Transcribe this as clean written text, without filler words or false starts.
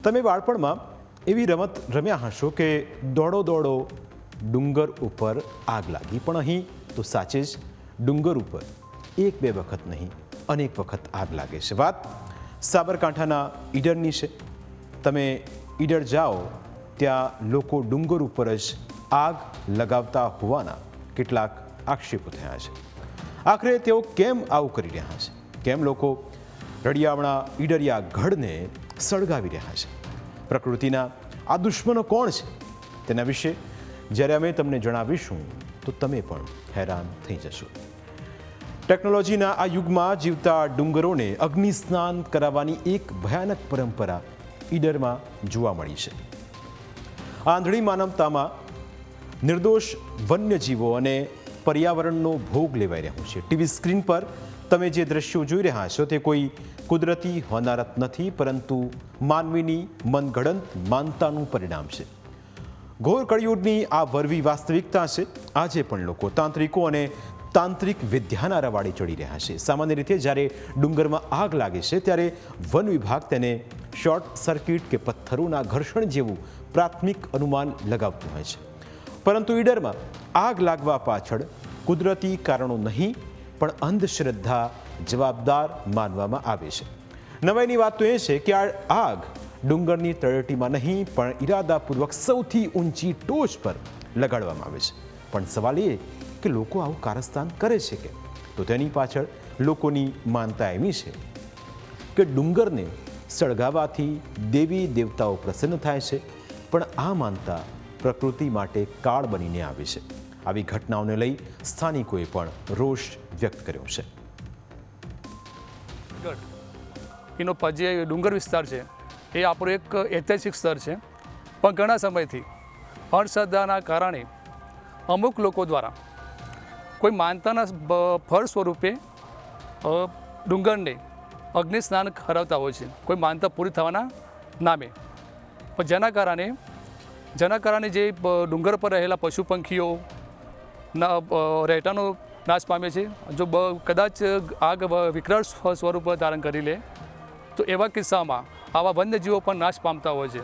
તમે બાળપણમાં એવી રમત રમ્યા હશો કે દોડો દોડો ડુંગર ઉપર આગ લાગી, પણ અહીં તો સાચે જ ડુંગર ઉપર એક બે વખત નહીં અનેક વખત આગ લાગે છે। વાત સાબરકાંઠાના ઈડરની છે। તમે ઈડર જાઓ ત્યાં લોકો ડુંગર ઉપર જ આગ લગાવતા હોવાના કેટલાક આક્ષેપો થયા છે। આખરે તેઓ કેમ આવું કરી રહ્યા છે? કેમ લોકો રળિયામણા ઈડરિયા ગઢને સળગાવી રહ્યા છે? પ્રકૃતિના આ દુશ્મનો કોણ છે? તેના વિશે જ્યારે અમે તમને જણાવીશું તો તમે પણ હેરાન થઈ જશો। ટેકનોલોજીના આ યુગમાં જીવતા ડુંગરોને અગ્નિ સ્નાન કરાવવાની એક ભયાનક પરંપરા ઈડરમાં જોવા મળી છે। આંધળી માનવતામાં નિર્દોષ વન્યજીવો અને પર્યાવરણનો ભોગ લેવાઈ રહ્યો છે। ટીવી સ્ક્રીન પર તમે જે દ્રશ્યો જોઈ રહ્યા છો તે કોઈ કુદરતી હોનારત નથી, પરંતુ માનવીની મનગઢંત માનતાનું પરિણામ છે। ઘોર કળિયુગની આ વરવી વાસ્તવિકતા છે। આજે પણ લોકો તાંત્રિકો અને તાંત્રિક વિદ્યાના રવાડે ચડી રહ્યા છે। સામાન્ય રીતે જ્યારે ડુંગરમાં આગ લાગે છે ત્યારે વન વિભાગ તેને શોર્ટ સર્કિટ કે પથ્થરોના ઘર્ષણ જેવું પ્રાથમિક અનુમાન લગાવતું હોય છે, પરંતુ ઈડરમાં આગ લાગવા પાછળ કુદરતી કારણો નહીં પણ અંધશ્રદ્ધા જવાબદાર માનવામાં આવે છે। નવાઈની વાત તો એ છે કે આ આગ ડુંગરની તળેટીમાં નહીં પણ ઈરાદાપૂર્વક સૌથી ઊંચી ટોચ પર લગાડવામાં આવે છે। પણ સવાલ એ કે લોકો આવું કારસ્તાન કરે છે કે? તો તેની પાછળ લોકોની માનતા એવી છે કે ડુંગરને સળગાવવાથી દેવી દેવતાઓ પ્રસન્ન થાય છે, પણ આ માનતા પ્રકૃતિ માટે કાળ બનીને આવે છે। આવી ઘટનાઓને લઈ સ્થાનિકોએ પણ રોષ વ્યક્ત કર્યો છે। એનો જે ડુંગર વિસ્તાર છે એ આપણું એક ઐતિહાસિક સ્થળ છે, પણ ઘણા સમયથી અંધશ્રદ્ધાના કારણે અમુક લોકો દ્વારા કોઈ માનતાના ફળ સ્વરૂપે ડુંગરને અગ્નિ સ્નાન કરાવતા હોય છે, કોઈ માનતા પૂરી થવાના નામે। પણ જેના કારણે જે ડુંગર પર રહેલા પશુ પંખીઓ રહેઠાણો નાશ પામે છે। જો કદાચ આગ વિકરાળ સ્વરૂપ ધારણ કરી લે તો એવા કિસ્સામાં આવા વન્યજીવો પણ નાશ પામતા હોય છે।